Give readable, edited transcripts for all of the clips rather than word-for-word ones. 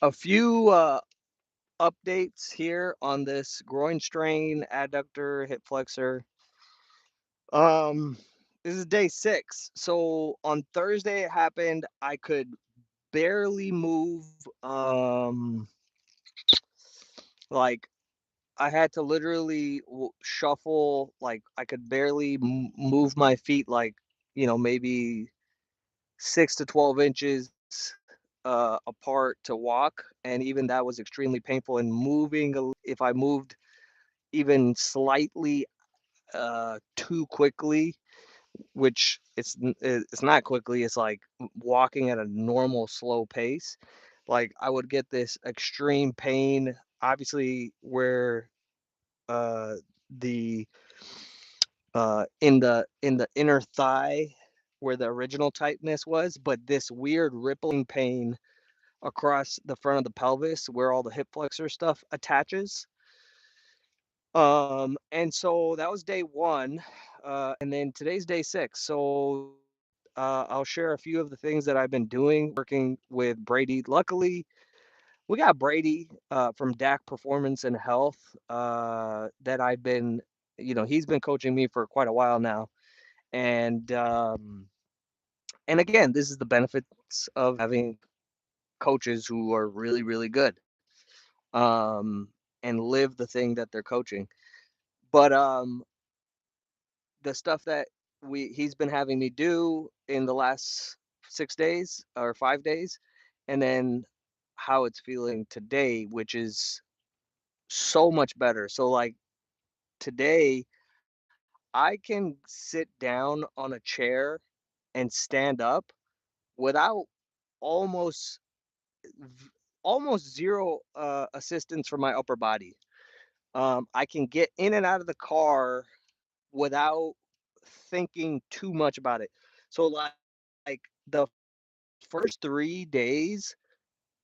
A few updates here on this groin strain, adductor, hip flexor. Um, this is day 6. So on Thursday it happened. I could barely move. Like I had to literally shuffle. Like I could barely move my feet. Like maybe 6 to 12 inches apart to walk, and even that was extremely painful. And if I moved even slightly too quickly, which it's not quickly, it's like walking at a normal slow pace, like I would get this extreme pain. Obviously, where uh, the in the inner thigh, where the original tightness was, but this weird rippling pain across the front of the pelvis where all the hip flexor stuff attaches. And so that was day 1, and then today's day 6. So I'll share a few of the things that I've been doing working with Brady. Luckily, we got Brady from DAC Performance and Health that he's been coaching me for quite a while now. And again, this is the benefits of having coaches who are really, really good, um, and live the thing that they're coaching. But the stuff that he's been having me do in the last 6 days or 5 days, and then how it's feeling today, which is so much better. So like today, I can sit down on a chair and stand up without almost almost zero assistance from my upper body. I can get in and out of the car without thinking too much about it. So like the first 3 days,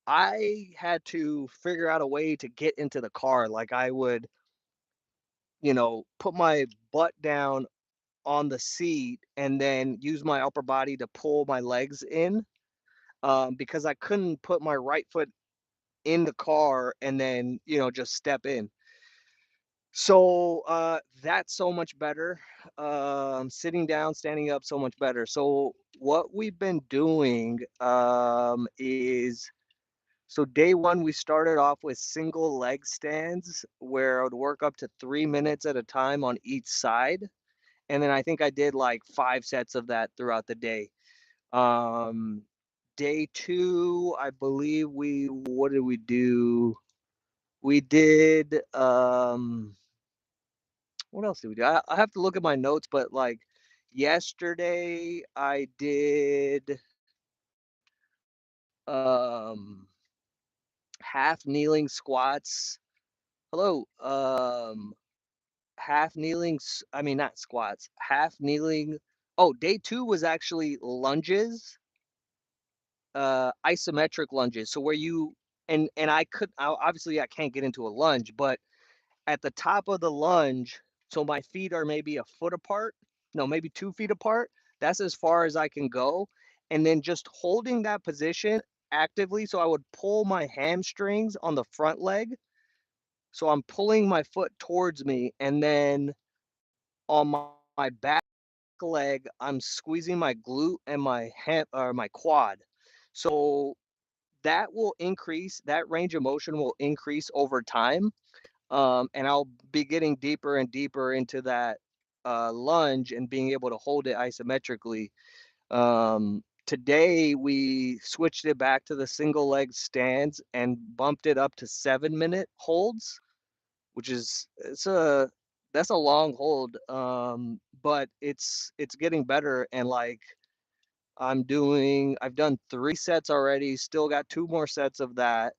I had to figure out a way to get into the car. Like I would, put my butt down on the seat and then use my upper body to pull my legs in, because I couldn't put my right foot in the car and then, just step in. So that's so much better. Sitting down, standing up, so much better. So what we've been doing is, so day 1 we started off with single leg stands where I would work up to 3 minutes at a time on each side, and then I think I did like 5 sets of that throughout the day. Um, Day 2, I believe what did we do? We did what else did we do? I have to look at my notes, but like yesterday I did half kneeling squats. Hello. Half kneeling, I mean not squats, half kneeling. Oh, day 2 was actually lunges, isometric lunges. So where you and obviously I can't get into a lunge, but at the top of the lunge, so my feet are maybe a foot apart, no, maybe 2 feet apart. That's as far as I can go. And then just holding that position actively. So I would pull my hamstrings on the front leg. So I'm pulling my foot towards me. And then on my back leg, I'm squeezing my glute and my ham or my quad. So that range of motion will increase over time. And I'll be getting deeper and deeper into that lunge and being able to hold it isometrically. Today we switched it back to the single leg stands and bumped it up to 7-minute holds, which is that's a long hold, but it's getting better. And like I've done 3 sets already, still got 2 more sets of that.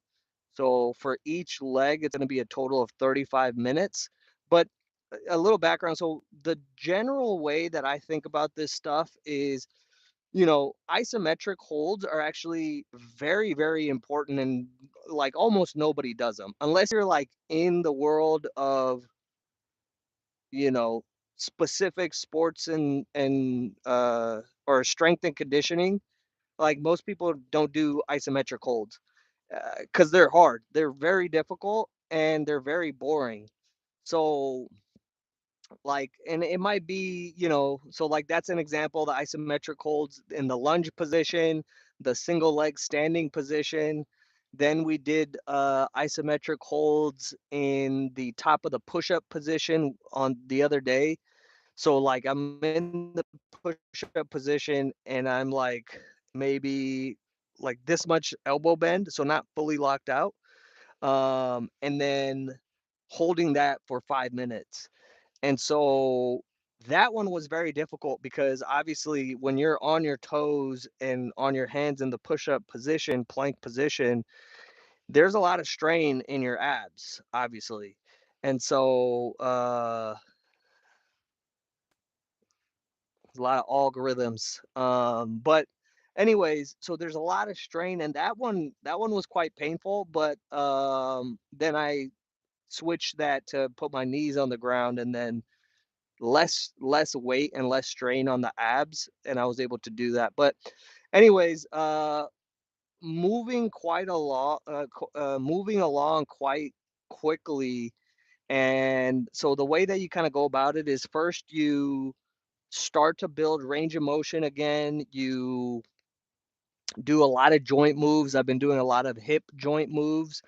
So for each leg, it's going to be a total of 35 minutes. But a little background. So the general way that I think about this stuff is, isometric holds are actually very, very important, and like almost nobody does them unless you're like in the world of, you know, specific sports or strength and conditioning. Like most people don't do isometric holds. because they're hard. They're very difficult and they're very boring. So like, and it might be, so like that's an example, the isometric holds in the lunge position, the single leg standing position. Then we did isometric holds in the top of the push-up position on the other day. So like I'm in the push-up position and I'm like maybe like this much elbow bend, so not fully locked out. And then holding that for 5 minutes. And so that one was very difficult because obviously when you're on your toes and on your hands in the push-up position, plank position, there's a lot of strain in your abs, obviously. And so a lot of algorithms. But anyways, so there's a lot of strain and that one was quite painful, but then I switched that to put my knees on the ground and then less weight and less strain on the abs, and I was able to do that. But anyways, moving along quite quickly. And so the way that you kind of go about it is first you start to build range of motion again. You do a lot of joint moves. I've been doing a lot of hip joint moves.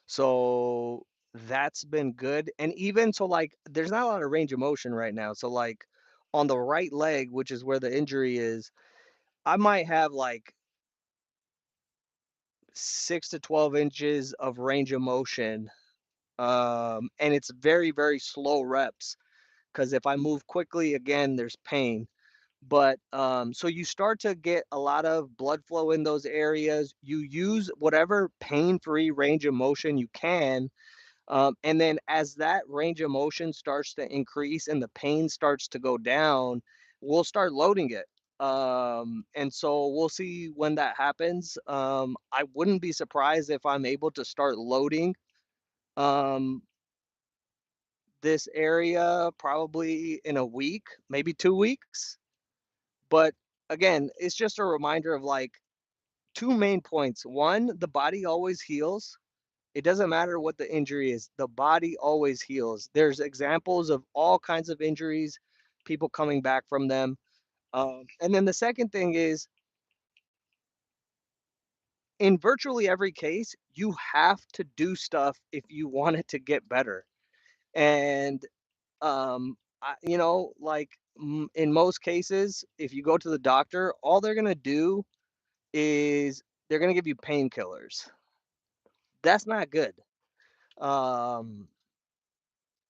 So that's been good. And even so, like, there's not a lot of range of motion right now. So, like, on the right leg, which is where the injury is, I might have like 6 to 12 inches of range of motion. And it's very, very slow reps because if I move quickly, again, there's pain. But so you start to get a lot of blood flow in those areas. You use whatever pain-free range of motion you can. And then as that range of motion starts to increase and the pain starts to go down, we'll start loading it. And so we'll see when that happens. I wouldn't be surprised if I'm able to start loading um, this area probably in a week, maybe 2 weeks. But again, it's just a reminder of like two main points. One, the body always heals. It doesn't matter what the injury is, the body always heals. There's examples of all kinds of injuries, people coming back from them. And then the second thing is, in virtually every case, you have to do stuff if you want it to get better. And, like in most cases, if you go to the doctor, all they're going to do is they're going to give you painkillers. That's not good. Um,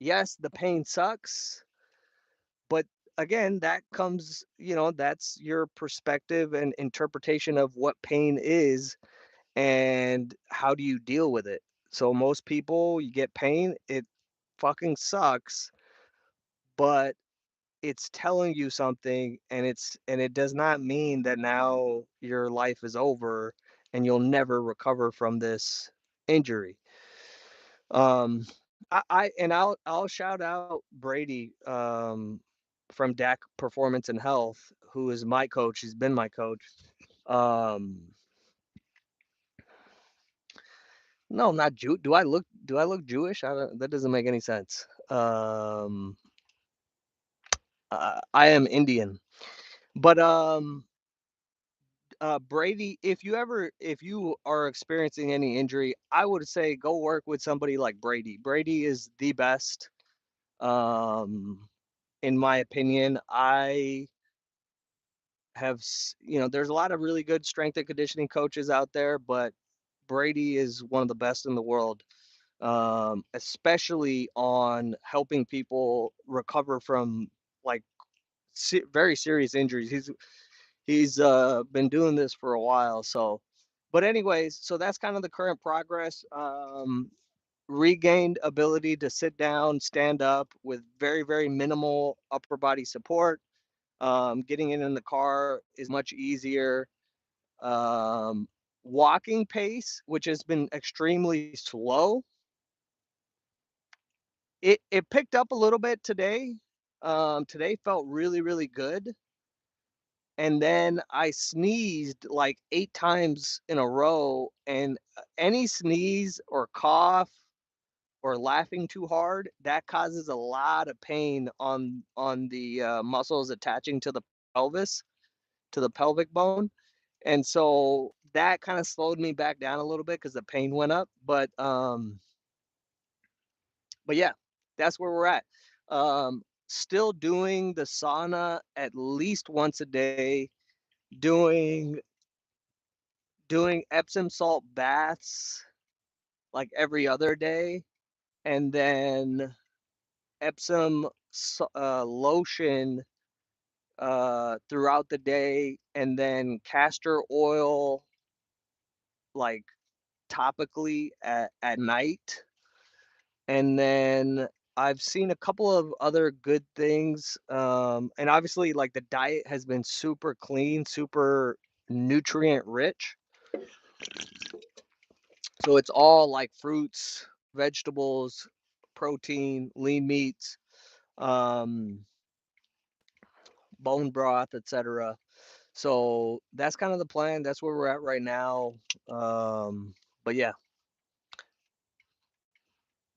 yes, the pain sucks. But again, that comes, that's your perspective and interpretation of what pain is and how do you deal with it. So most people, you get pain, it fucking sucks, but it's telling you something and it does not mean that now your life is over and you'll never recover from this injury. Um, I'll shout out Brady from DAC Performance and Health, who is my coach. He's been my coach. Um, no, not Jew. Do I look Jewish? That doesn't make any sense. I am Indian, but Brady, if you are experiencing any injury, I would say go work with somebody like Brady. Brady is the best. Um, in my opinion, there's a lot of really good strength and conditioning coaches out there, but Brady is one of the best in the world, especially on helping people recover from like very serious injuries. He's been doing this for a while, so. But anyways, so that's kind of the current progress. Regained ability to sit down, stand up with very, very minimal upper body support. Getting in the car is much easier. Um, Walking pace, which has been extremely slow, it picked up a little bit today. Today felt really, really good. and then I sneezed like 8 times in a row. And any sneeze or cough or laughing too hard, that causes a lot of pain on the muscles attaching to the pelvis, to the pelvic bone. And so that kind of slowed me back down a little bit because the pain went up. But yeah, that's where we're at. Still doing the sauna at least once a day, doing doing Epsom salt baths like every other day, and then Epsom lotion throughout the day, and then castor oil like topically at night. And then I've seen a couple of other good things. And obviously, like the diet has been super clean, super nutrient rich. So it's all like fruits, vegetables, protein, lean meats, um, bone broth, etc. So that's kind of the plan. That's where we're at right now. Um, but yeah,